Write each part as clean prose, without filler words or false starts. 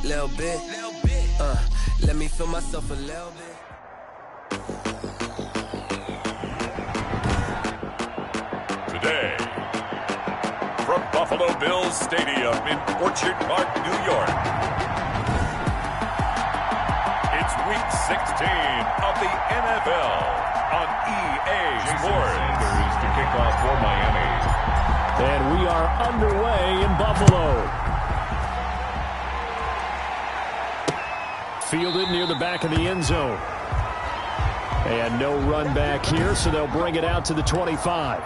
little bit. Let me feel myself a little bit. Today, from Buffalo Bills Stadium in Orchard Park, New York, it's Week 16 of the NFL on EA Sports. To kick off for Miami. And we are underway in Buffalo. Fielded near the back of the end zone. And no run back here, so they'll bring it out to the 25.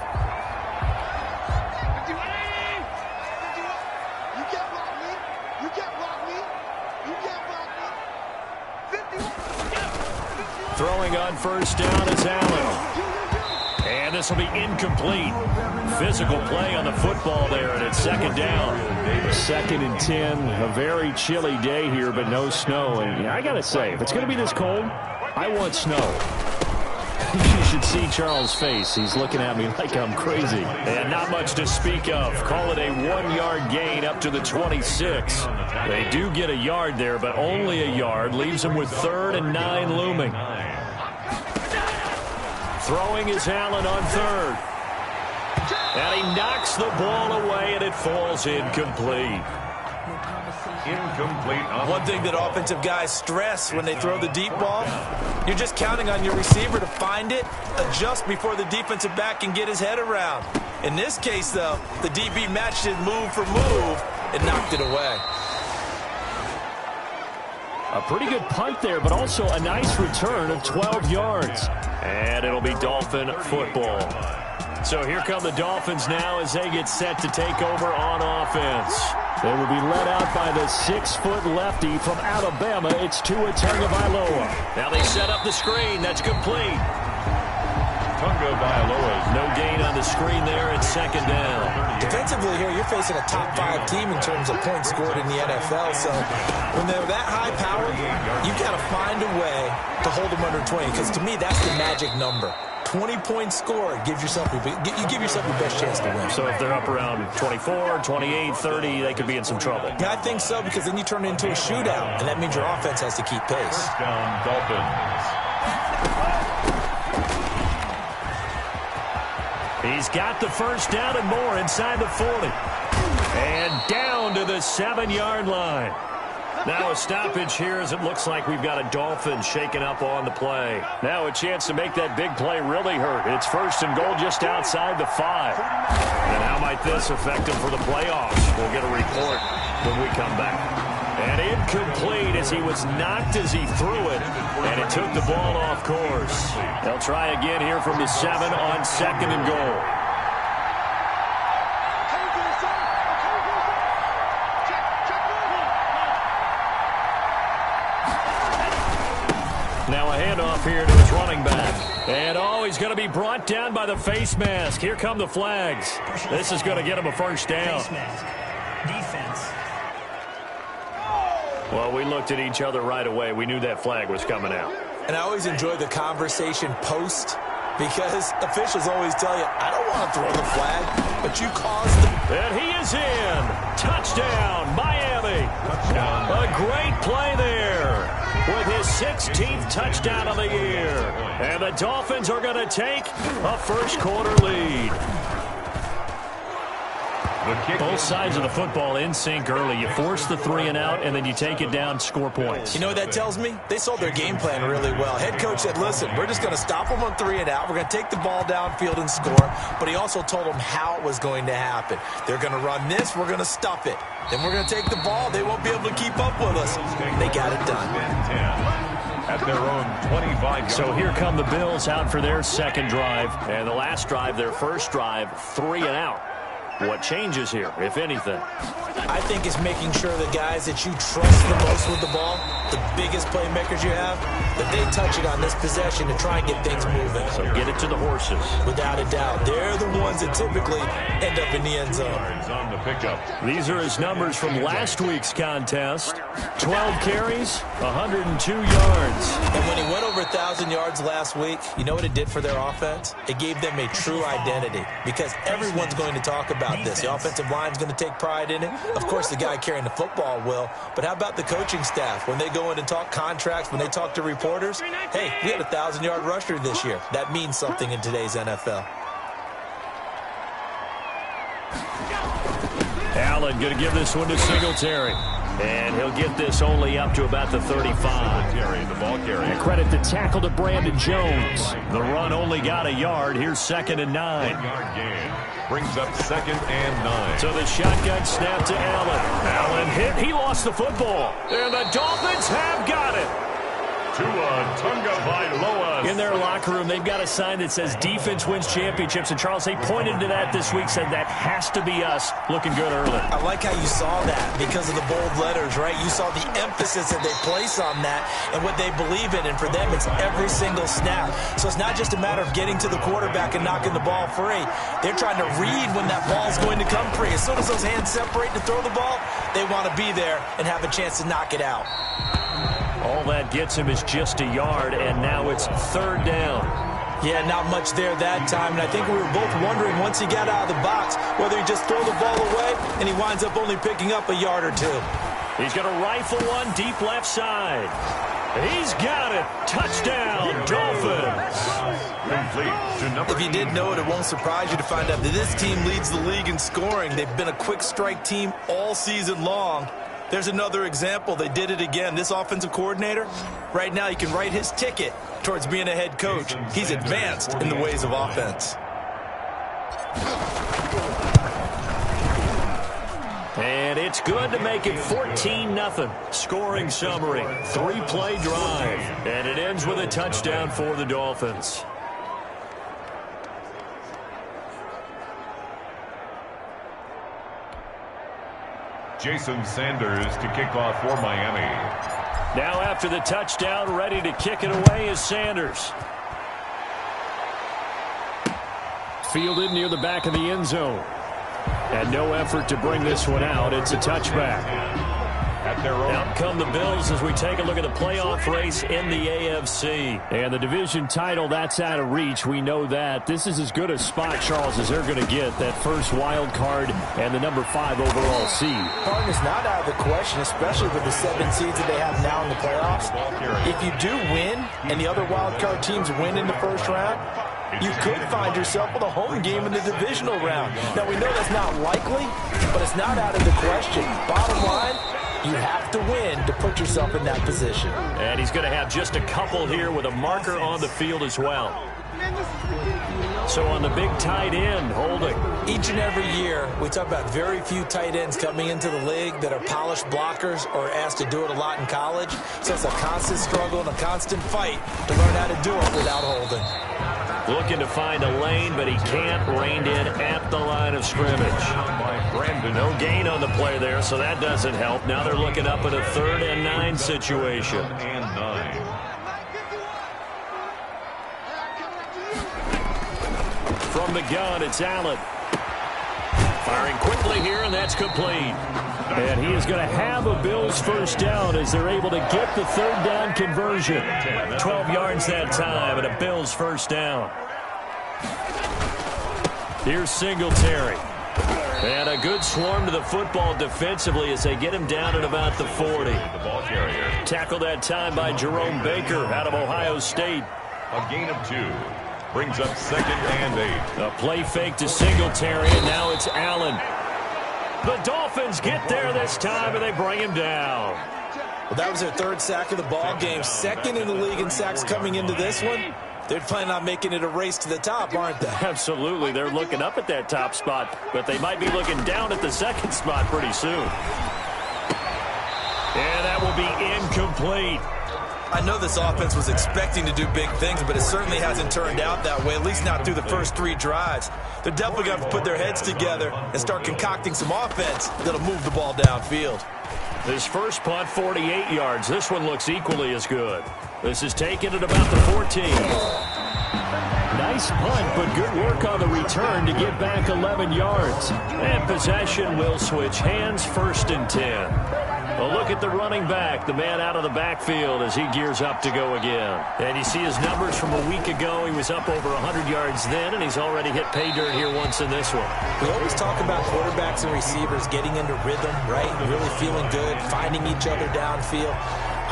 Throwing on first down is Allen. And this will be incomplete. Physical play on the football there, and it's second down. 2nd and 10. A very chilly day here, but no snow. And I got to say, if it's going to be this cold, I want snow. You should see Charles' face. He's looking at me like I'm crazy. And not much to speak of. Call it a 1-yard gain up to the 26. They do get a yard there, but only a yard. Leaves them with 3rd and 9 looming. Throwing is Allen on 3rd. And he knocks the ball away, and it falls incomplete. One thing that offensive guys stress when they throw the deep ball, you're just counting on your receiver to find it, adjust before the defensive back can get his head around. In this case, though, the DB matched it move for move and knocked it away. A pretty good punt there, but also a nice return of 12 yards. And it'll be Dolphin football. So here come the Dolphins now as they get set to take over on offense. They will be led out by the 6-foot lefty from Alabama. It's Tua Tagovailoa. Now they set up the screen. That's complete. Tagovailoa. No gain on the screen there. It's second down. Defensively here, you're facing a top-5 team in terms of points scored in the NFL. So when they're that high power, you've got to find a way to hold them under 20. Because to me, that's the magic number. 20 points scored gives yourself you give yourself your best chance to win. So if they're up around 24, 28, 30, they could be in some trouble. Yeah, I think so, because then you turn it into a shootout, and that means your offense has to keep pace. Down Dolphins. He's got the first down and more inside the 40. And down to the 7-yard line. Now a stoppage here as it looks like we've got a Dolphin shaking up on the play. Now a chance to make that big play really hurt. It's 1st and goal just outside the 5. And how might this affect him for the playoffs? We'll get a report when we come back. And incomplete as he was knocked as he threw it. And it took the ball off course. They'll try again here from the 7 on 2nd and goal. Now a handoff here to his running back. And he's going to be brought down by the face mask. Here come the flags. This is going to get him a first down. Face mask. Defense. Well, we looked at each other right away. We knew that flag was coming out. And I always enjoy the conversation post, because officials always tell you, I don't want to throw the flag, but you caused the... And he is in. Touchdown, Miami. A great play there with his 16th touchdown of the year. And the Dolphins are going to take a first-quarter lead. Both sides of the football in sync early. You force the 3 and out, and then you take it down, score points. You know what that tells me? They sold their game plan really well. Head coach said, listen, we're just going to stop them on 3 and out. We're going to take the ball downfield and score. But he also told them how it was going to happen. They're going to run this. We're going to stuff it. Then we're going to take the ball. They won't be able to keep up with us. They got it done. At their own 25. So here come the Bills out for their second drive. And the last drive, their first drive, 3 and out. What changes here, if anything? I think it's making sure the guys that you trust the most with the ball, the biggest playmakers you have, that they touch it on this possession to try and get things moving. So get it to the horses. Without a doubt. They're the ones that typically end up in the end zone. On the pickup. These are his numbers from last week's contest. 12 carries, 102 yards. And when he went over 1,000 yards last week, you know what it did for their offense? It gave them a true identity, because everyone's going to talk about about this. The offensive line's going to take pride in it. Of course, the guy carrying the football will. But how about the coaching staff? When they go in and talk contracts, when they talk to reporters, hey, we had a 1,000-yard rusher this year. That means something in today's NFL. Allen going to give this one to Singletary. And he'll get this only up to about the 35. The ball carrier. And credit the tackle to Brandon Jones. The run only got a yard. Here's 2nd and 9. 1 yard gain. Brings up 2nd and 9. So the shotgun snap to Allen. Allen hit. He lost the football. And the Dolphins have got it. Tua Tagovailoa. In their locker room, they've got a sign that says defense wins championships. And, Charles, they pointed to that this week, said that has to be us. Looking good early. I like how you saw that because of the bold letters, right? You saw the emphasis that they place on that and what they believe in. And for them, it's every single snap. So it's not just a matter of getting to the quarterback and knocking the ball free. They're trying to read when that ball's going to come free. As soon as those hands separate to throw the ball, they want to be there and have a chance to knock it out. All that gets him is just a yard, and now it's 3rd down. Yeah, not much there that time, and I think we were both wondering once he got out of the box whether he just throw the ball away, and he winds up only picking up a yard or two. He's going to rifle one deep left side. He's got it. Touchdown, Dolphins. Complete to number If you didn't know it, it won't surprise you to find out that this team leads the league in scoring. They've been a quick strike team all season long. There's another example. They did it again. This offensive coordinator, right now, he can write his ticket towards being a head coach. He's advanced in the ways of offense. And it's good to make it 14-0. Scoring summary, 3-play drive. And it ends with a touchdown for the Dolphins. Jason Sanders to kick off for Miami. Now after the touchdown, ready to kick it away is Sanders. Fielded near the back of the end zone. And no effort to bring this one out. It's a touchback. At their own. Out come the Bills as we take a look at the playoff race in the AFC. And the division title, that's out of reach. We know that. This is as good a spot, Charles, as they're going to get. That first wild card and the number 5 overall seed. Pardon is not out of the question, especially with the 7 seeds that they have now in the playoffs. If you do win and the other wild card teams win in the first round, you could find yourself with a home game in the divisional round. Now, we know that's not likely, but it's not out of the question. Bottom line, you have to win to put yourself in that position. And he's going to have just a couple here with a marker on the field as well. So on the big tight end, holding. Each and every year, we talk about very few tight ends coming into the league that are polished blockers or asked to do it a lot in college. So it's a constant struggle and a constant fight to learn how to do it without holding. Looking to find a lane, but he can't. Reined in at the line of scrimmage. No gain on the play there, so that doesn't help. Now they're looking up at a 3rd and 9 situation. From the gun, it's Allen. Firing quickly here, and that's complete. And he is going to have a Bills first down as they're able to get the 3rd down conversion. 12 yards that time, and a Bills first down. Here's Singletary. And a good swarm to the football defensively as they get him down at about the 40. The ball carrier. Tackled that time by Jerome Baker out of Ohio State. A gain of 2. Brings up 2nd and 8. A play fake to Singletary, and now it's Allen. The Dolphins get there this time, and they bring him down. Well, that was their 3rd sack of the ball game. 2nd in the league in sacks coming into this one. They're planning on making it a race to the top, aren't they? Absolutely. They're looking up at that top spot, but they might be looking down at the 2nd spot pretty soon. And that will be incomplete. I know this offense was expecting to do big things, but it certainly hasn't turned out that way, at least not through the first 3 drives. They're definitely going to have to put their heads together and start concocting some offense that'll move the ball downfield. This first punt, 48 yards. This one looks equally as good. This is taken at about the 14. Nice punt, but good work on the return to get back 11 yards. And possession will switch hands, 1st and 10. A look at the running back, the man out of the backfield as he gears up to go again. And you see his numbers from a week ago. He was up over 100 yards then, and he's already hit pay dirt here once in this one. We always talk about quarterbacks and receivers getting into rhythm, right? Really feeling good, finding each other downfield.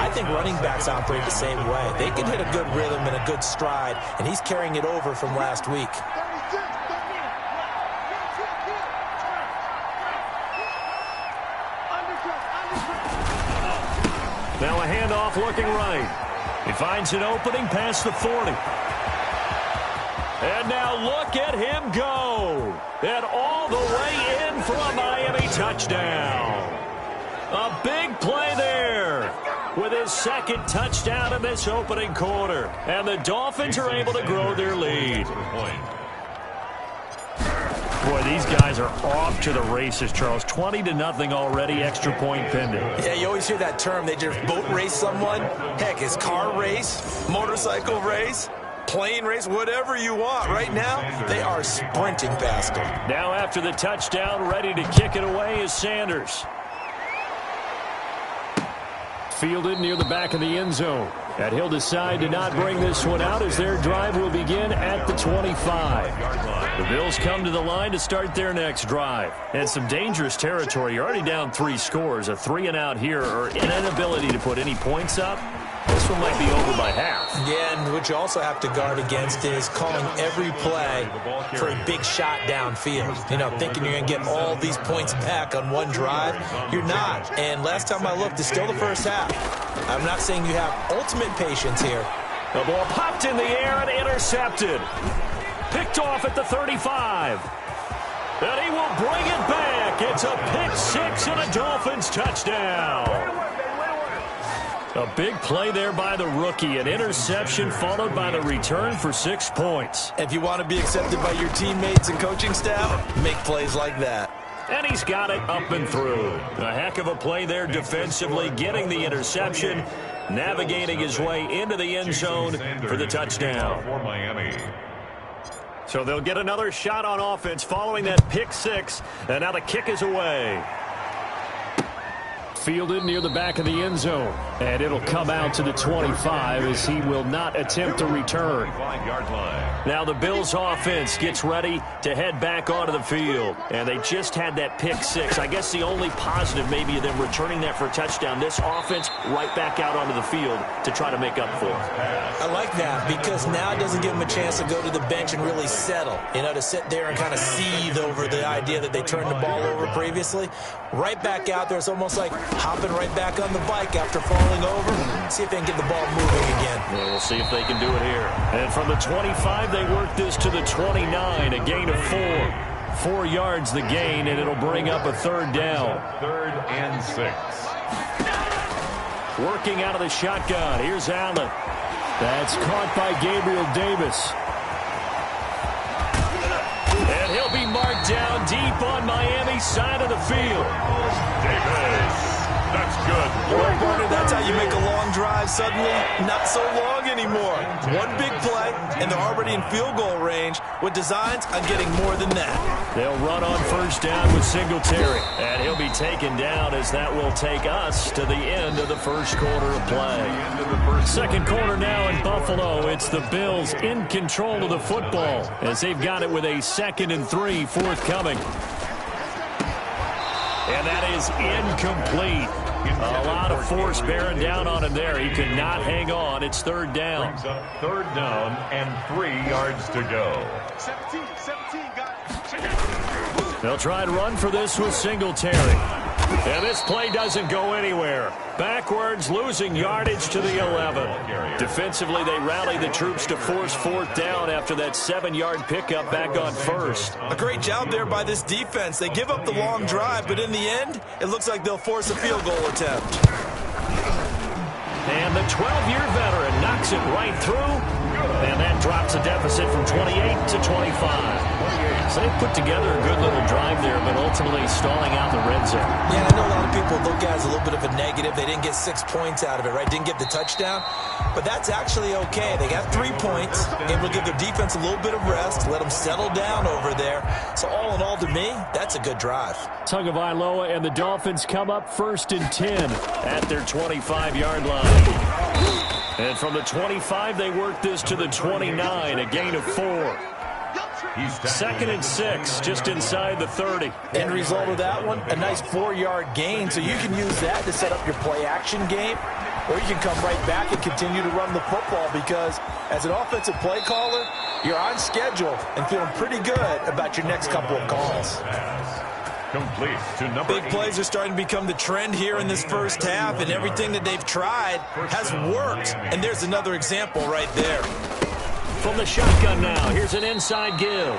I think running backs operate the same way. They can hit a good rhythm and a good stride, and he's carrying it over from last week. Now a handoff looking right. He finds an opening past the 40. And now look at him go. And all the way in for a Miami touchdown. A big play there with his second touchdown in this opening quarter. And the Dolphins are able to grow their lead. Boy, these guys are off to the races, Charles. 20-0 already, extra point pending. Yeah, you always hear that term. They just boat race someone. Heck, it's car race, motorcycle race, plane race, whatever you want. Right now, they are sprinting past them. Now after the touchdown, ready to kick it away is Sanders. Fielded near the back of the end zone. And he'll decide to not bring this one out as their drive will begin at the 25. The Bills come to the line to start their next drive. And some dangerous territory. You're already down 3 scores. A 3-and-out here or an inability to put any points up. This one might be over by half. Yeah, and what you also have to guard against is calling every play for a big shot downfield. You know, thinking you're going to get all these points back on one drive. You're not. And last time I looked, it's still the first half. I'm not saying you have ultimate patience here. The ball popped in the air and intercepted. Picked off at the 35. And he will bring it back. It's a pick six and a Dolphins touchdown. A big play there by the rookie. An interception followed by the return for 6 points. If you want to be accepted by your teammates and coaching staff, make plays like that. And he's got it up and through. A heck of a play there defensively, getting the interception, navigating his way into the end zone for the touchdown. So they'll get another shot on offense following that pick six, and now the kick is away. Fielded near the back of the end zone. And it'll come out to the 25 as he will not attempt to return. Now the Bills offense gets ready to head back onto the field. And they just had that pick six. I guess the only positive maybe of them returning that for a touchdown. This offense right back out onto the field to try to make up for it. I like that because now it doesn't give them a chance to go to the bench and really settle. You know, to sit there and kind of seethe over the idea that they turned the ball over previously. Right back out there. It's almost like hopping right back on the bike after falling over. See if they can get the ball moving again. Well, we'll see if they can do it here. And from the 25, they work this to the 29, a gain of 4. 4 yards the gain, and it'll bring up a third down. 3rd and 6. Working out of the shotgun. Here's Allen. That's caught by Gabriel Davis. And he'll be marked down deep on Miami's side of the field. Davis. That's good. Well, Barney, that's how you make a long drive suddenly not so long anymore. One big play, and they're already in field goal range with designs on getting more than that. They'll run on first down with Singletary. And he'll be taken down as that will take us to the end of the first quarter of play. Second quarter now in Buffalo. It's the Bills in control of the football as they've got it with a 2nd and 3 forthcoming. And that is incomplete. A lot of force bearing down on him there. He could not hang on. It's 3rd down. Brings up 3rd down and 3 yards to go. 17, got it. They'll try and run for this with Singletary. And this play doesn't go anywhere. Backwards, losing yardage to the 11. Defensively, they rally the troops to force 4th down after that 7-yard pickup back on first. A great job there by this defense. They give up the long drive, but in the end, it looks like they'll force a field goal attempt. And the 12-year veteran knocks it right through. And that drops the deficit from 28 to 25. So they put together a good little drive there, but ultimately stalling out the red zone. Yeah, I know a lot of people look at it as a little bit of a negative. They didn't get 6 points out of it, right? Didn't get the touchdown. But that's actually okay. They got 3 points. Able to give their defense a little bit of rest, let them settle down over there. So all in all, to me, that's a good drive. Tagovailoa and the Dolphins come up 1st and 10 at their 25-yard line. And from the 25, they work this to the 29, a gain of 4. 2nd and 6, just inside the 30. End result of that one, a nice 4-yard gain. So you can use that to set up your play-action game, or you can come right back and continue to run the football because as an offensive play caller, you're on schedule and feeling pretty good about your next couple of calls. Complete to number Big plays are starting to become the trend here in this first half, and everything that they've tried has worked. And there's another example right there. From the shotgun now, here's an inside give.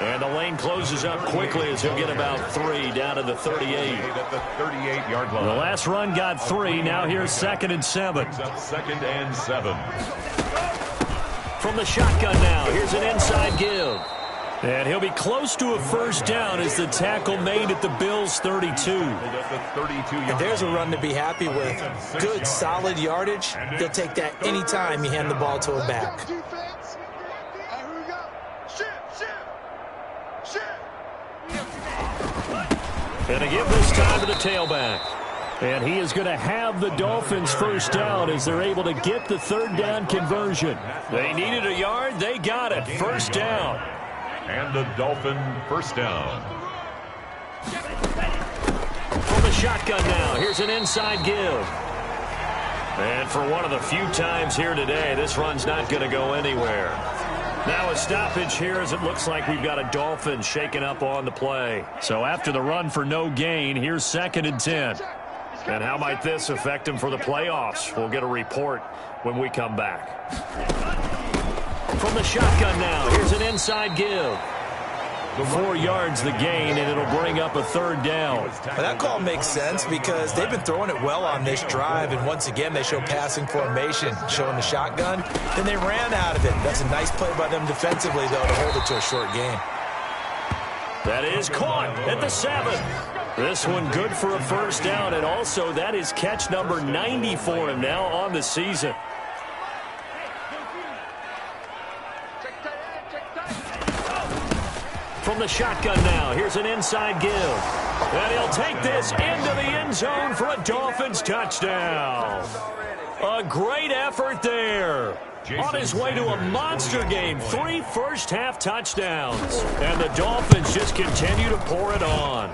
And the lane closes up quickly as he'll get about 3 down to the 38. at the 38-yard line. The last run got 3. Now here's 2nd and 7. 2nd and 7. From the shotgun now, here's an inside give. And he'll be close to a first down as the tackle made at the Bills' 32. And there's a run to be happy with. Good, solid yardage. He'll take that anytime you hand the ball to a back. And to give this time to the tailback. And he is going to have the Dolphins first down as they're able to get the 3rd down conversion. They needed a yard. They got it. First down. And the Dolphin first down. From the shotgun now, here's an inside give. And for one of the few times here today, this run's not going to go anywhere. Now a stoppage here as it looks like we've got a Dolphin shaking up on the play. So after the run for no gain, here's 2nd and 10. And how might this affect him for the playoffs? We'll get a report when we come back. From the shotgun now, here's an inside give. 4 yards the gain, and it'll bring up a 3rd down. Well, that call makes sense because they've been throwing it well on this drive, and once again they show passing formation, showing the shotgun. Then they ran out of it. That's a nice play by them defensively, though, to hold it to a short gain. That is caught at the 7. This one good for a first down, and also that is catch number 90 for him now on the season. From the shotgun now, here's an inside give. And he'll take this into the end zone for a Dolphins touchdown. A great effort there. On his way to a monster game, 3 first-half touchdowns. And the Dolphins just continue to pour it on.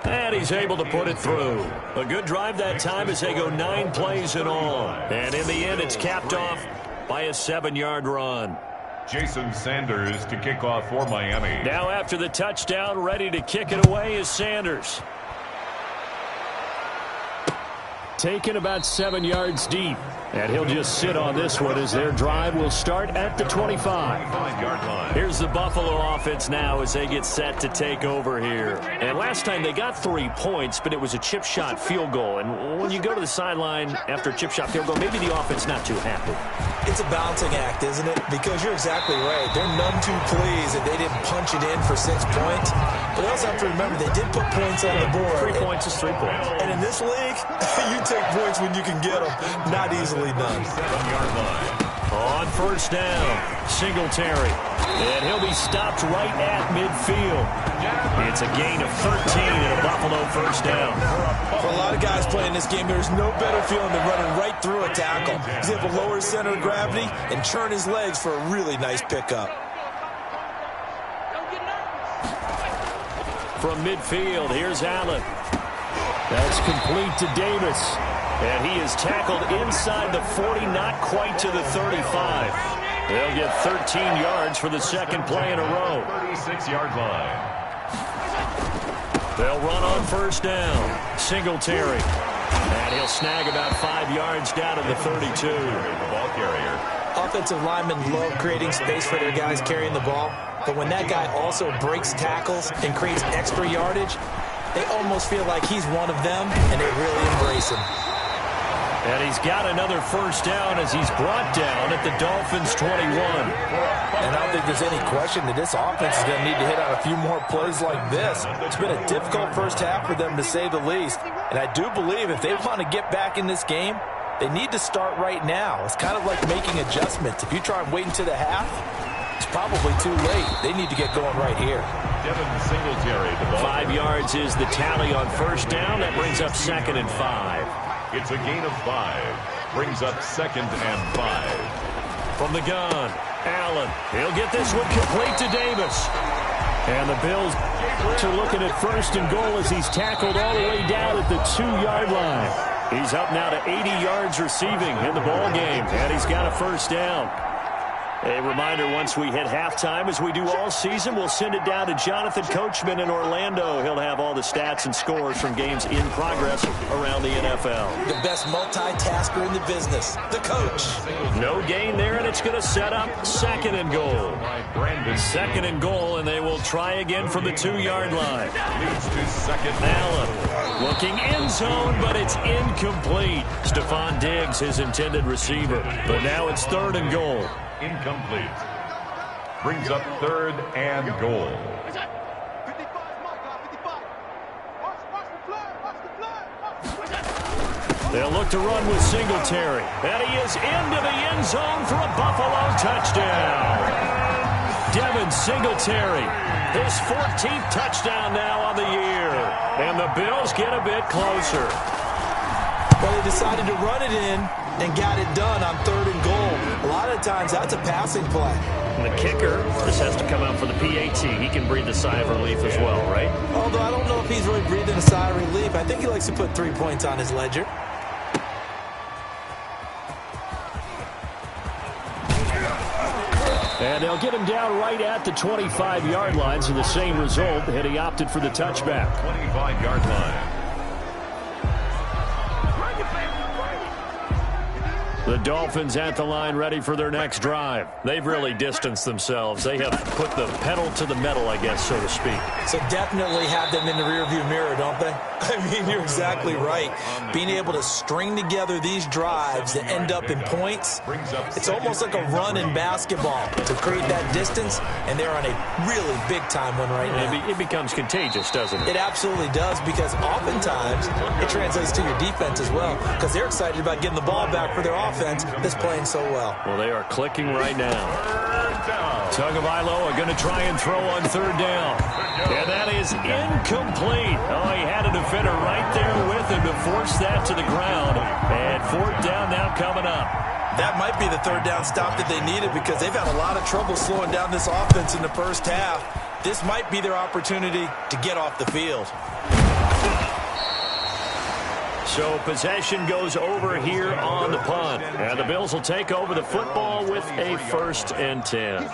And he's able to put it through. A good drive that time as they go 9 plays in all. And in the end, it's capped off by a 7-yard run. Jason Sanders to kick off for Miami. Now after the touchdown, ready to kick it away is Sanders. Taken about 7 yards deep. And he'll just sit on this one as their drive will start at the 25-yard line. Here's the Buffalo offense now as they get set to take over here. And last time they got 3 points, but it was a chip shot field goal. And when you go to the sideline after a chip shot field goal, maybe the offense not too happy. It's a balancing act, isn't it? Because you're exactly right. They're none too pleased that they didn't punch it in for 6 points. But they also have to remember they did put points on the board. 3 points is 3 points. And in this league, you take points when you can get them. Not easily done. 7-yard line. On first down, Singletary. And he'll be stopped right at midfield. It's a gain of 13 and a Buffalo first down. For a lot of guys playing this game, there's no better feeling than running right through a tackle. He's able to lower his center of gravity and churn his legs for a really nice pickup. From midfield, here's Allen. That's complete to Davis. And he is tackled inside the 40, not quite to the 35. They'll get 13 yards for the 2nd play in a row. 36-yard line. They'll run on first down. Singletary. And he'll snag about 5 yards down to the 32. The ball carrier. Offensive linemen love creating space for their guys carrying the ball. But when that guy also breaks tackles and creates extra yardage, they almost feel like he's one of them, and they really embrace him. And he's got another first down as he's brought down at the Dolphins' 21. And I don't think there's any question that this offense is going to need to hit on a few more plays like this. It's been a difficult first half for them, to say the least. And I do believe if they want to get back in this game, they need to start right now. It's kind of like making adjustments. If you try and wait until the half, it's probably too late. They need to get going right here. Devin Singletary. 5 yards is the tally on first down. That brings up 2nd and 5. It's a gain of 5. Brings up 2nd and 5. From the gun, Allen. He'll get this one complete to Davis. And the Bills are looking at 1st and goal as he's tackled all the way down at the 2-yard line. He's up now to 80 yards receiving in the ball game, and he's got a first down. A reminder, once we hit halftime, as we do all season, we'll send it down to Jonathan Coachman in Orlando. He'll have all the stats and scores from games in progress around the NFL. The best multitasker in the business, the coach. No gain there, and it's going to set up 2nd and goal. 2nd and goal, and they will try again from the 2-yard line. Leads to 2nd. Allen looking end zone, but it's incomplete. Stephon Diggs, his intended receiver. But now it's 3rd and goal. Incomplete. Brings up 3rd and goal. 55, my God, 55. Watch the flag. They'll look to run with Singletary. And he is into the end zone for a Buffalo touchdown. Devin Singletary, his 14th touchdown now on the year. And the Bills get a bit closer. Well, they decided to run it in and got it done on 3rd and goal. A lot of times, that's a passing play. And the kicker just has to come out for the PAT. He can breathe a sigh of relief as well, right? Although I don't know if he's really breathing a sigh of relief. I think he likes to put 3 points on his ledger. And they'll get him down right at the 25-yard line, so the same result, and he opted for the touchback. 25-yard line. The Dolphins at the line ready for their next drive. They've really distanced themselves. They have put the pedal to the metal, I guess, so to speak. So definitely have them in the rearview mirror, don't they? I mean, you're exactly right. Being able to string together these drives that end up in points, it's almost like a run in basketball to create that distance, and they're on a really big-time one right now. It becomes contagious, doesn't it? It absolutely does, because oftentimes it translates to your defense as well, because they're excited about getting the ball back for their offense that's playing so well. Well, they are clicking right now. Tagovailoa going to try and throw on 3rd down. And that is incomplete. Oh, he had a defender right there with him to force that to the ground. And 4th down now coming up. That might be the 3rd down stop that they needed, because they've had a lot of trouble slowing down this offense in the first half. This might be their opportunity to get off the field. So possession goes over here on the punt. And the Bills will take over the football with a 1st and 10.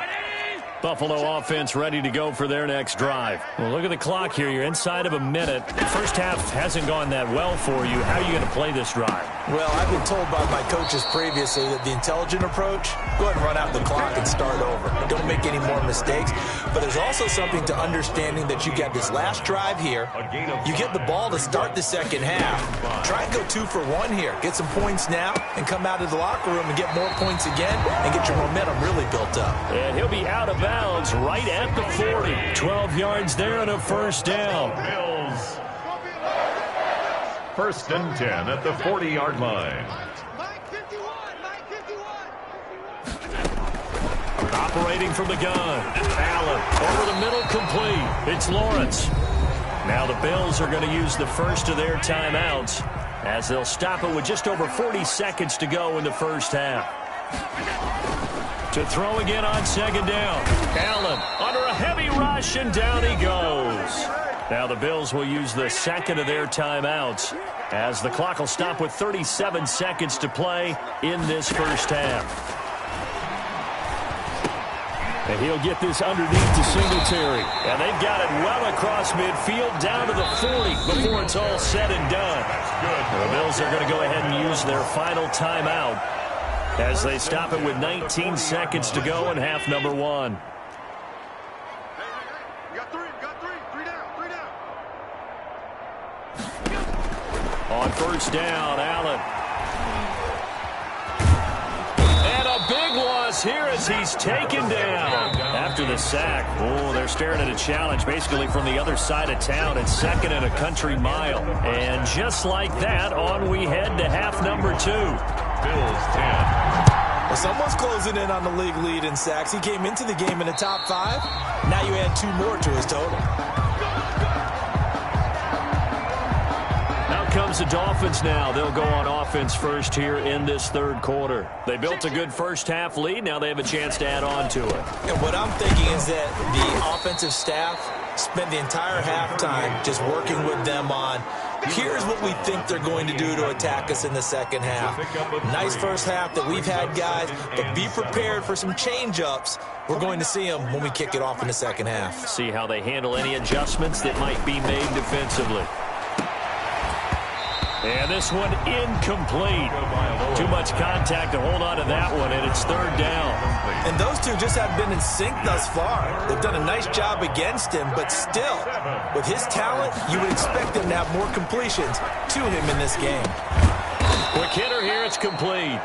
Buffalo offense ready to go for their next drive. Well, look at the clock here. You're inside of a minute. The first half hasn't gone that well for you. How are you going to play this drive? Well, I've been told by my coaches previously that the intelligent approach, go ahead and run out the clock and start over. Don't make any more mistakes. But there's also something to understanding that you got this last drive here. You get the ball to start the second half. Try and go 2 for 1 here. Get some points now and come out of the locker room and get more points again and get your momentum really built up. And he'll be out of bounds right at the 40. 12 yards there and a first down. Bills. 1st and 10 at the 40-yard line. Operating from the gun. Allen over the middle, complete. It's Lawrence. Now the Bills are going to use the first of their timeouts as they'll stop it with just over 40 seconds to go in the first half. To throw again on 2nd down. Allen under a heavy rush, and down he goes. Now the Bills will use the 2nd of their timeouts as the clock will stop with 37 seconds to play in this first half. And he'll get this underneath to Singletary. And they've got it well across midfield down to the 40 before it's all said and done. The Bills are going to go ahead and use their final timeout as they stop it with 19 seconds to go in half number 1. On 1st down, Allen as he's taken down. After the sack, they're staring at a challenge basically from the other side of town. It's second and a country mile. And just like that, on we head to half number 2. Bills 10. Well, someone's closing in on the league lead in sacks. He came into the game in the top 5. Now you add 2 more to his total. Out comes the Dolphins now. They'll go on offense first here in this third quarter. They built a good first half lead. Now they have a chance to add on to it. And what I'm thinking is that the offensive staff spent the entire halftime just working with them on, here's what we think they're going to do to attack us in the second half. Nice first half that we've had, guys, but be prepared for some change-ups. We're going to see them when we kick it off in the second half. See how they handle any adjustments that might be made defensively. And this one incomplete. Too much contact to hold on to that one, and it's third down. And those two just have been in sync thus far. They've done a nice job against him, but still, with his talent, you would expect him to have more completions to him in this game. Quick hitter here, it's complete.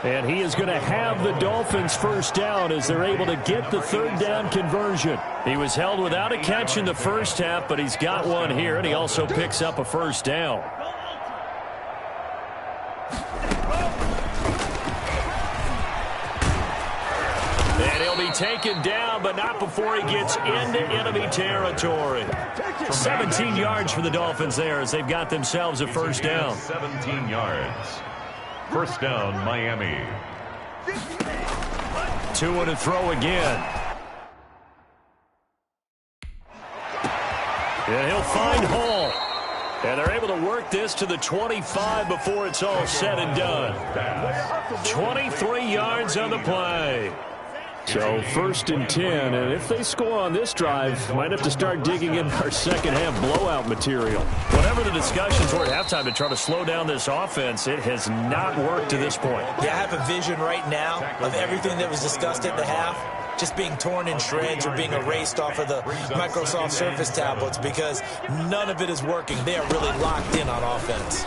And he is going to have the Dolphins first down as they're able to get the third down conversion. He was held without a catch in the first half, but he's got one here, and he also picks up a first down. And he'll be taken down, but not before he gets into enemy territory. 17 yards for the Dolphins there as they've got themselves a first down. 17 yards. First down, Miami. 2 to throw again. And he'll find Hall. And they're able to work this to the 25 before it's all said and done. 23 yards on the play. So first and 10, and if they score on this drive, might have to start digging in our second half blowout material. Whatever the discussions were at halftime to try to slow down this offense, it has not worked to this point. Yeah, I have a vision right now of everything that was discussed at the half just being torn in shreds or being erased off of the Microsoft Surface tablets because none of it is working. They are really locked in on offense.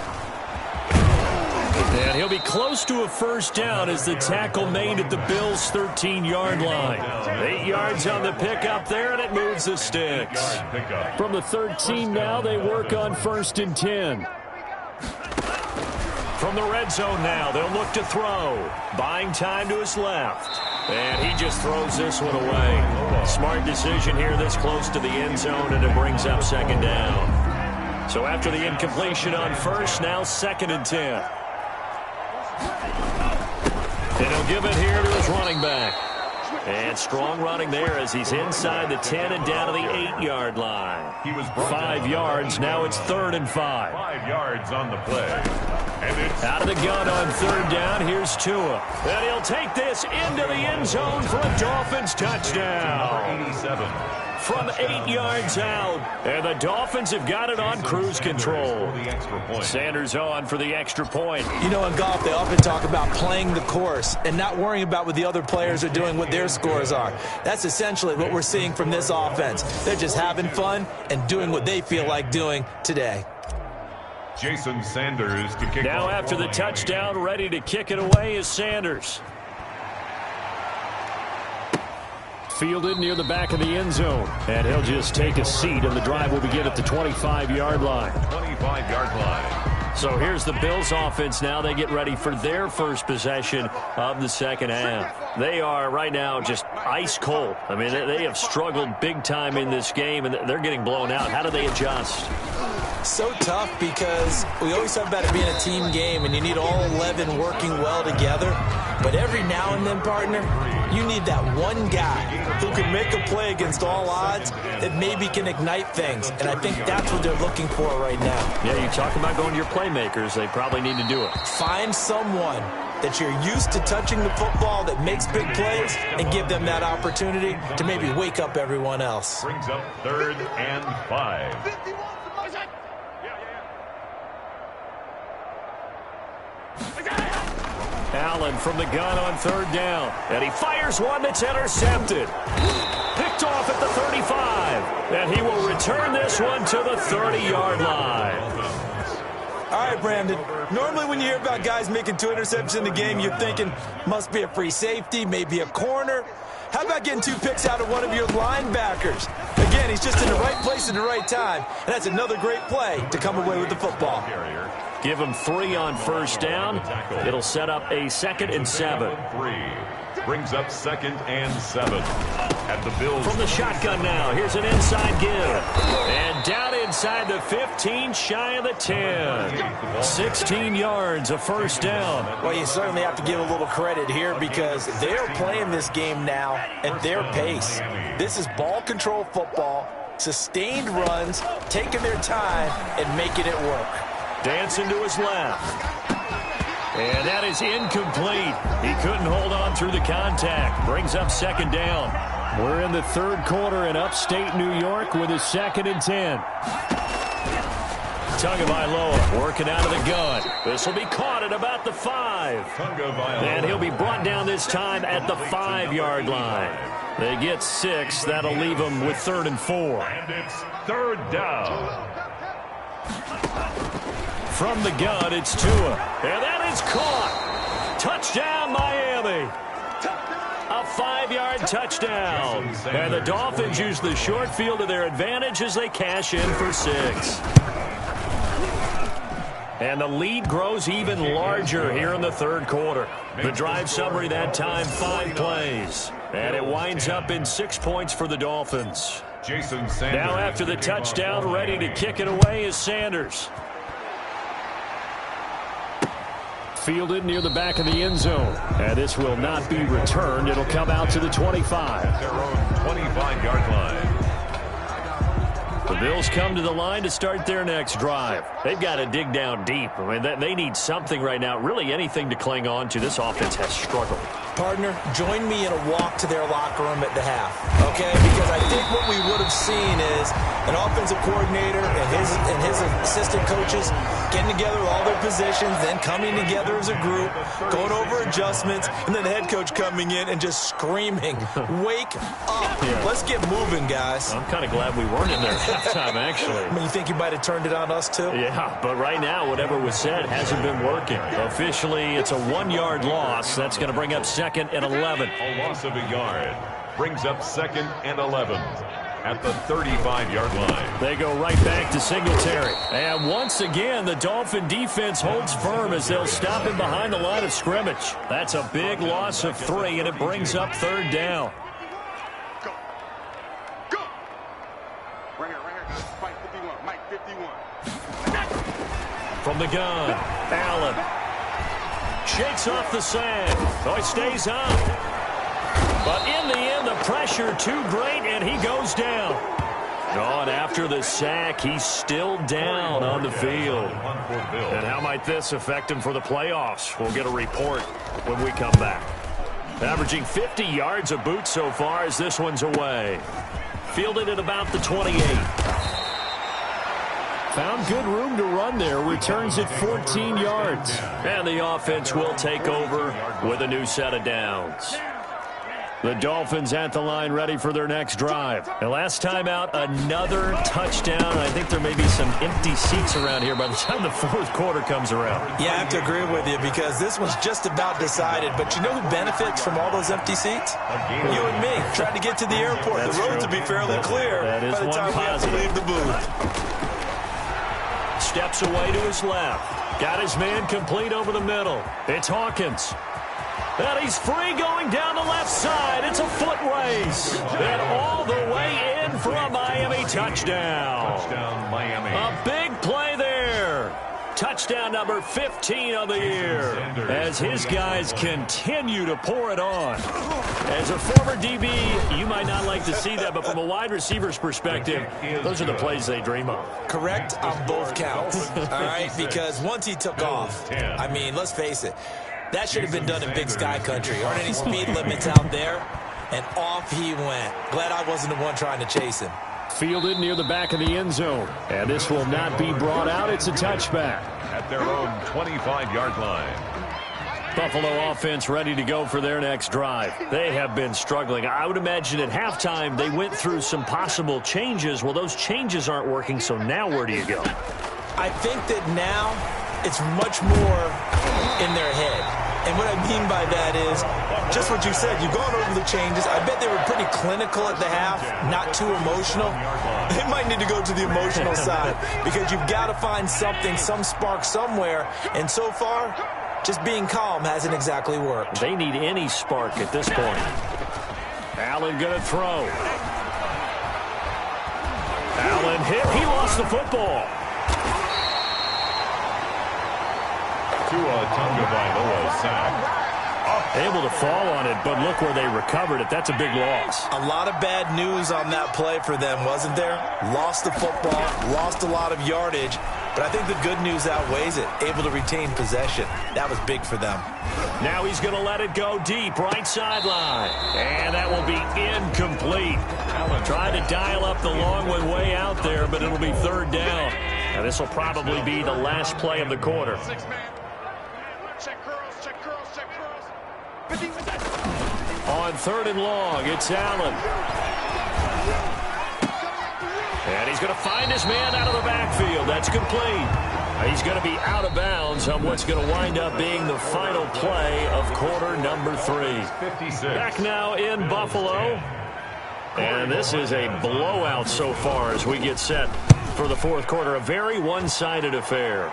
And he'll be close to a first down as the tackle made at the Bills' 13-yard line. 8 yards on the pickup there, and it moves the sticks. From the 13 now, they work on first and 10. From the red zone now, they'll look to throw. Buying time to his left. And he just throws this one away. Smart decision here this close to the end zone, and it brings up second down. So after the incompletion on first, now second and 10. And he'll give it here to his running back. And strong running there as he's inside the 10 and down to the 8-yard line. 5 yards, now it's third and 5. 5 yards on the play. And it's out of the gun on third down, here's Tua. And he'll take this into the end zone for a Dolphins touchdown. 87. From 8 yards out. And the Dolphins have got it on cruise control. Sanders on for the extra point. You know, in golf, they often talk about playing the course and not worrying about what the other players are doing, what their scores are. That's essentially what we're seeing from this offense. They're just having fun and doing what they feel like doing today. Jason Sanders to kick now off after the line. touchdown, ready to kick it away is Sanders. Fielded near the back of the end zone. And he'll just take a seat, and the drive will begin at the 25-yard line. 25-yard line. So here's the Bills offense now. They get ready for their first possession of the second half. They are right now just ice cold. I mean, they have struggled big time in this game, and they're getting blown out. How do they adjust? So tough because we always talk about it being a team game, and you need all 11 working well together. But every now and then, partner, you need that one guy who can make a play against all odds that maybe can ignite things. And I think that's what they're looking for right now. Yeah, you talk about going to your playmakers. They probably need to do it. Find someone that you're used to touching the football that makes big plays and give them that opportunity to maybe wake up everyone else. Brings up third and 5. Allen from the gun on third down. And he fires one that's intercepted. Picked off at the 35. And he will return this one to the 30-yard line. All right, Brandon. Normally when you hear about guys making 2 interceptions in the game, you're thinking must be a free safety, maybe a corner. How about getting 2 picks out of one of your linebackers? Again, he's just in the right place at the right time, and that's another great play to come away with the football. Give him 3 on first down. It'll set up a 2nd and 7. 3 brings up 2nd and 7. At the Bills. From the shotgun now, here's an inside give. And down inside the 15, shy of the 10. 16 yards, a first down. Well, you certainly have to give a little credit here because they're playing this game now at their pace. This is ball control football, sustained runs, taking their time and making it work. Dancing to his left. And that is incomplete. He couldn't hold on through the contact. Brings up 2nd down. We're in the 3rd quarter in upstate New York with a 2nd and 10. Tagovailoa working out of the gun. This will be caught at about the 5. And he'll be brought down this time at the 5-yard line. They get 6. That'll leave them with 3rd and 4. And it's 3rd down. From the gun, it's Tua. And that is caught. Touchdown, Miami. A 5-yard touchdown. And the Dolphins use the short field to their advantage as they cash in for 6. And the lead grows even larger here in the 3rd quarter. The drive summary that time, 5 plays. And it winds up in 6 points for the Dolphins. Now after the touchdown, ready to kick it away is Sanders. Fielded near the back of the end zone. And this will not be returned. It'll come out to the 25. Their own 25-yard line. The Bills come to the line to start their next drive. They've got to dig down deep. I mean, they need something right now, really anything to cling on to. This offense has struggled. Partner, join me in a walk to their locker room at the half, okay? Because I think what we would have seen is an offensive coordinator and his assistant coaches getting together with all their positions, then coming together as a group, going over adjustments, and then the head coach coming in and just screaming, wake up. Yeah. Let's get moving, guys. I'm kind of glad we weren't in there at halftime, actually. I mean, you think he might have turned it on us, too? Yeah, but right now, whatever was said hasn't been working. Officially, it's a 1-yard loss. That's going to bring up 2nd and 11. A loss of a yard brings up 2nd and 11 at the 35-yard line. They go right back to Singletary. And once again, the Dolphin defense holds firm as they'll stop him behind the line of scrimmage. That's a big loss of 3, and it brings up 3rd down. Go. Go. Right here. Mike 51. Mike 51. From the gun, Allen. Shakes off the sand. Oh, he stays up. But in the end, the pressure too great, and he goes down. On after the sack, he's still down on the field. And how might this affect him for the playoffs? We'll get a report when we come back. Averaging 50 yards a boot so far as this one's away. Fielded at about the 28. Found good room to run there. Returns at 14 yards. And the offense will take over with a new set of downs. The Dolphins at the line ready for their next drive. And last time out, another touchdown. I think there may be some empty seats around here by the time the 4th quarter comes around. Yeah, I have to agree with you because this one's just about decided. But you know who benefits from all those empty seats? You and me. Trying to get to the airport. That's the roads true. will be fairly clear that is by the one time positive. we have to leave the booth. Steps away to his left. Got his man complete over the middle. It's Hawkins. And he's free going down the left side. It's a foot race. And all the way in for a Miami touchdown. Touchdown, Miami. A big play there. Touchdown number 15 of the year. As his guys continue to pour it on. As a former DB, you might not like to see that, but from a wide receiver's perspective, those are the plays they dream of. Correct on both counts. All right, because once he took off, I mean, let's face it, that should have been done in Big Sky Country. Aren't any speed limits out there? And off he went. Glad I wasn't the one trying to chase him. Fielded near the back of the end zone. And this will not be brought out. It's a touchback. At their own 25-yard line. Buffalo offense ready to go for their next drive. They have been struggling. I would imagine at halftime they went through some possible changes. Well, those changes aren't working, so now where do you go? I think that now it's much more in their head. And what I mean by that is just what you said. You've gone over the changes. I bet they were pretty clinical at the half, not too emotional. They might need to go to the emotional side because you've got to find something, some spark somewhere. And so far, just being calm hasn't exactly worked. They need any spark at this point. Allen going to throw. Allen hit. He lost the football. Tua Tagovailoa sacked. Able to fall on it, but look where they recovered it. That's a big loss. A lot of bad news on that play for them, wasn't there? Lost the football, lost a lot of yardage, but I think the good news outweighs it. Able to retain possession. That was big for them. Now he's going to let it go deep, right sideline. And that will be incomplete. Trying to dial up the long one way out there, but it'll be third down. Now this will probably be the last play of the quarter. On third and long, it's Allen. And he's going to find his man out of the backfield. That's complete. He's going to be out of bounds on what's going to wind up being the final play of quarter number 3. Back now in Buffalo. And this is a blowout so far as we get set for the fourth quarter. A very one-sided affair.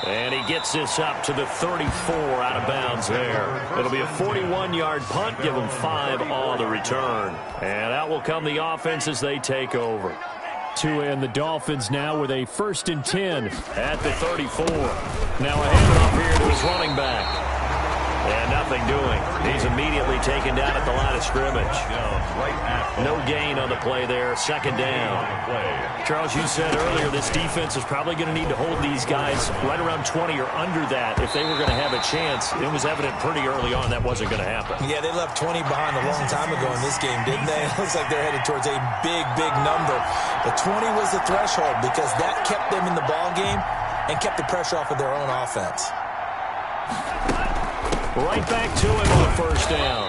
And he gets this up to the 34 out of bounds there. It'll be a 41-yard punt, give him 5 on the return. And out will come the offense as they take over. Tua and the Dolphins now with a 1st and 10 at the 34. Now a handoff here to his running back. And nothing doing. He's immediately taken down at the line of scrimmage. No gain on the play there. 2nd down. Charles, you said earlier this defense is probably going to need to hold these guys right around 20 or under that if they were going to have a chance. It was evident pretty early on that wasn't going to happen. Yeah, they left 20 behind a long time ago in this game, didn't they? It looks like they're headed towards a big, big number. But 20 was the threshold because that kept them in the ball game and kept the pressure off of their own offense. Right back to him on the 1st down.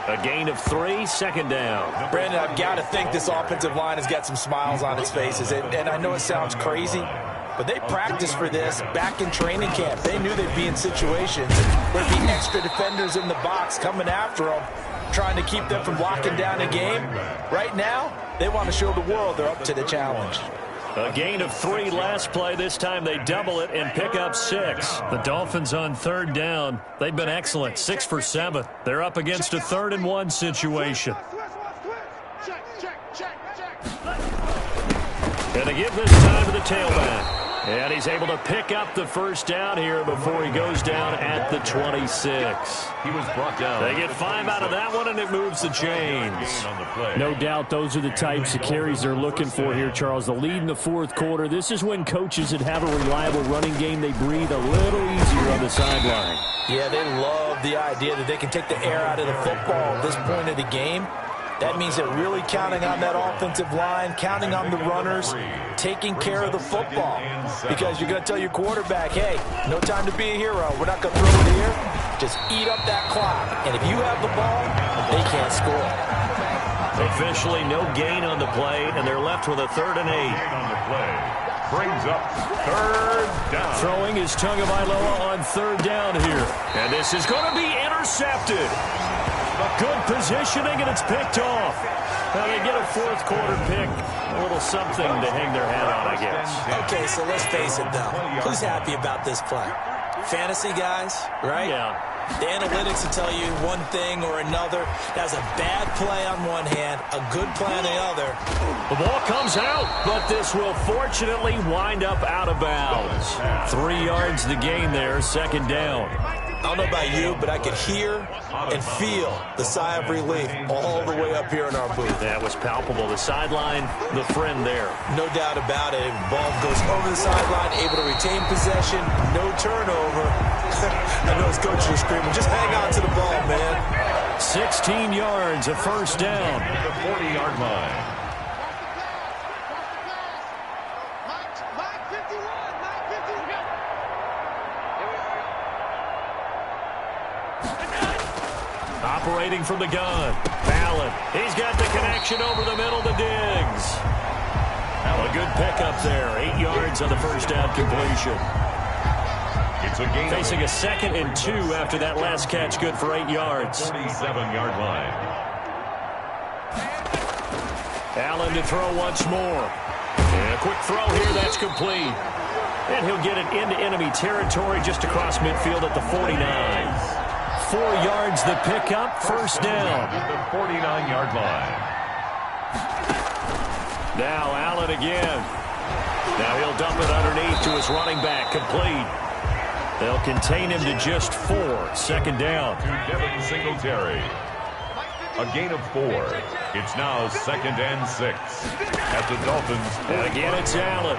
A gain of 3, 2nd down. Brandon, I've got to think this offensive line has got some smiles on its faces. And I know it sounds crazy, but they practiced for this back in training camp. They knew they'd be in situations where there'd be extra defenders in the box coming after them, trying to keep them from locking down a game. Right now, they want to show the world they're up to the challenge. A gain of 3 last play. This time they double it and pick up 6. The Dolphins on 3rd down. They've been excellent. 6 for 7. They're up against a 3rd and 1 situation. And they give this time to the tailback. And he's able to pick up the 1st down here before he goes down at the 26. He was brought down. They get 5 out of that one, and it moves the chains. No doubt those are the types of carries they're looking for here, Charles. The lead in the 4th quarter. This is when coaches that have a reliable running game, they breathe a little easier on the sideline. Yeah, they love the idea that they can take the air out of the football at this point of the game. That means they're really counting on that offensive line, counting on the runners, taking care of the football. Because you're going to tell your quarterback, hey, no time to be a hero. We're not going to throw it here. Just eat up that clock. And if you have the ball, they can't score. Officially no gain on the play, and they're left with a 3rd and 8. On the play. Brings up 3rd down. Throwing is Tagovailoa on 3rd down here. And this is going to be intercepted. Good positioning, and it's picked off. Now they get a 4th quarter pick. A little something to hang their hat on, I guess. Okay, so let's face it, though. Who's happy about this play? Fantasy guys, right? Yeah. The analytics will tell you one thing or another. That's a bad play on one hand, a good play on the other. The ball comes out, but this will fortunately wind up out of bounds. 3 yards the gain there, 2nd down. I don't know about you, but I could hear and feel the sigh of relief all the way up here in our booth. That was palpable. The sideline, the friend there. No doubt about it. Ball goes over the sideline, able to retain possession, no turnover. I know his coaches are screaming, just hang on to the ball, man. 16 yards, a 1st down. The 40-yard line. Operating from the gun. Allen. He's got the connection over the middle to Diggs. A good pickup there. 8 yards on the first down completion. It's a gain. Facing a 2nd and 2 after that last catch, good for 8 yards. 47-yard line. Allen to throw once more. And a quick throw here, that's complete. And he'll get it into enemy territory just across midfield at the 49. 4 yards the pickup, first down. At the 49-yard line. Now Allen again. Now he'll dump it underneath to his running back, complete. They'll contain him to just 4, 2nd down. To Devin Singletary. A gain of 4. It's now 2nd and 6 at the Dolphins. And again it's Allen.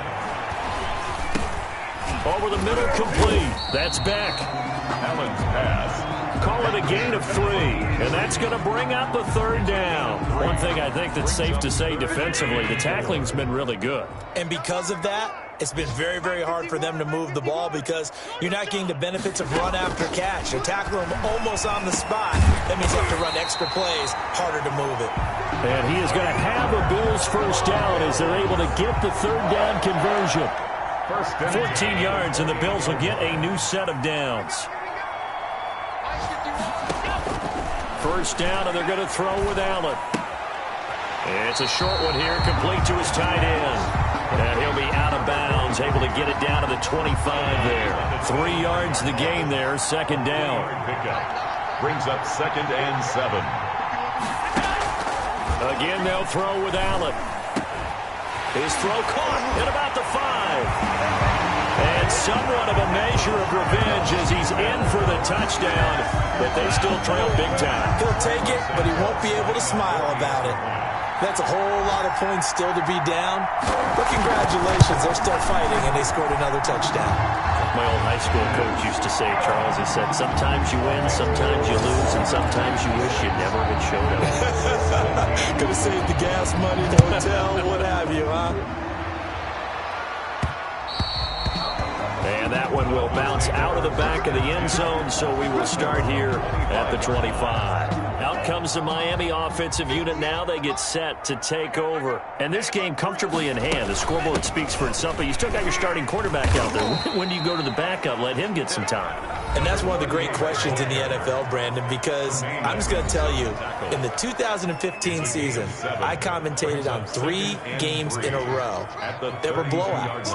Over the middle, complete. That's Beck. Allen's pass. Call it a gain of 3, and that's going to bring up a 3rd down. One thing I think that's safe to say defensively, the tackling's been really good. And because of that, it's been very, very hard for them to move the ball because you're not getting the benefits of run after catch. You're tackling them almost on the spot. That means you have to run extra plays, harder to move it. And he is going to have a Bills first down as they're able to get the 3rd down conversion. 14 yards, and the Bills will get a new set of downs. First down, and they're going to throw with Allen. It's a short one here, complete to his tight end. And he'll be out of bounds, able to get it down to the 25 there. 3 yards the gain there, 2nd down. Brings up 2nd and 7. Again, they'll throw with Allen. His throw caught at about the 5. And somewhat of a measure of revenge as he's in for the touchdown, but they still trail big time. He'll take it, but he won't be able to smile about it. That's a whole lot of points still to be down. But congratulations, they're still fighting, and they scored another touchdown. My old high school coach used to say, Charles, he said, sometimes you win, sometimes you lose, and sometimes you wish you never had showed up. Could have saved the gas money, the hotel, what have you, huh? And that one will bounce out of the back of the end zone, so we will start here at the 25. Out comes the Miami offensive unit now. They get set to take over. And this game comfortably in hand. The scoreboard speaks for itself, but you still got your starting quarterback out there. When do you go to the backup? Let him get some time. And that's one of the great questions in the NFL, Brandon, because I'm just going to tell you, in the 2015 season, I commentated on 3 games in a row that were blowouts.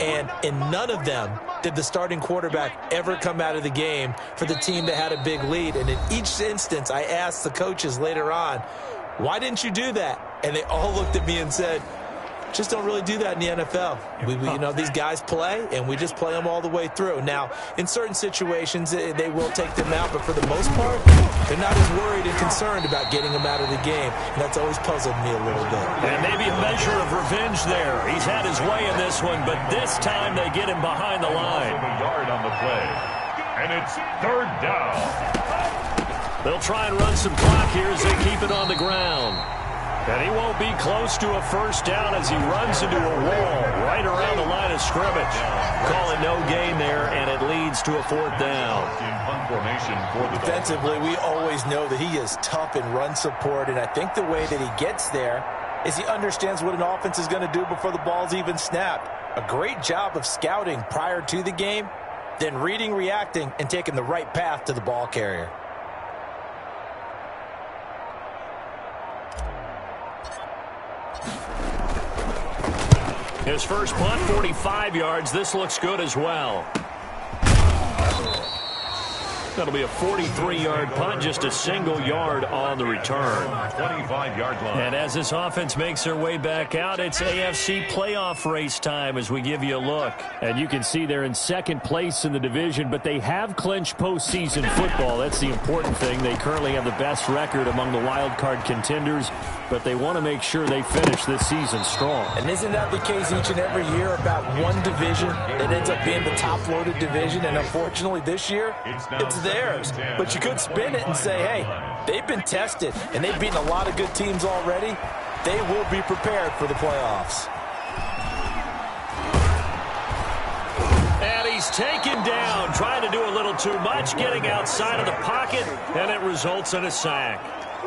And in none of them did the starting quarterback ever come out of the game for the team that had a big lead. And in each instance, I asked the coaches later on, why didn't you do that? And they all looked at me and said, just don't really do that in the NFL. You know, these guys play, and we just play them all the way through. Now, in certain situations, they will take them out, but for the most part, they're not as worried and concerned about getting them out of the game, and that's always puzzled me a little bit. And maybe a measure of revenge there. He's had his way in this one, but this time they get him behind the line. A yard on the play, and it's 3rd down. They'll try and run some clock here as they keep it on the ground. And he won't be close to a first down as he runs into a wall right around the line of scrimmage. Call it no gain there, and it leads to a 4th down. Defensively, we always know that he is tough in run support, and I think the way that he gets there is he understands what an offense is going to do before the ball's even snapped. A great job of scouting prior to the game, then reading, reacting, and taking the right path to the ball carrier. His first punt, 45 yards. This looks good as well. That'll be a 43-yard punt, just a single yard on the return. 25-yard line. And as this offense makes their way back out, it's AFC playoff race time as we give you a look. And you can see they're in 2nd place in the division, but they have clinched postseason football. That's the important thing. They currently have the best record among the wild card contenders, but they want to make sure they finish this season strong. And isn't that the case each and every year about one division that ends up being the top-loaded division? And unfortunately this year, it's theirs. But you could spin it and say, hey, they've been tested, and they've beaten a lot of good teams already. They will be prepared for the playoffs. And he's taken down, trying to do a little too much, getting outside of the pocket, and it results in a sack.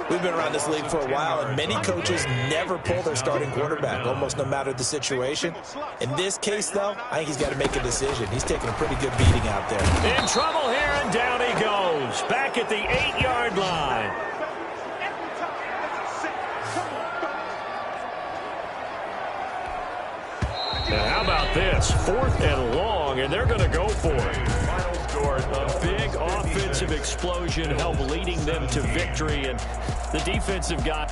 We've been around this league for a while, and many coaches never pull their starting quarterback, almost no matter the situation. In this case, though, I think he's got to make a decision. He's taking a pretty good beating out there. In trouble here, and down he goes. Back at the 8-yard line. Now, how about this? 4th and long, and they're going to go for it. Final score, a big offensive explosion helped leading them to victory, and the defensive got...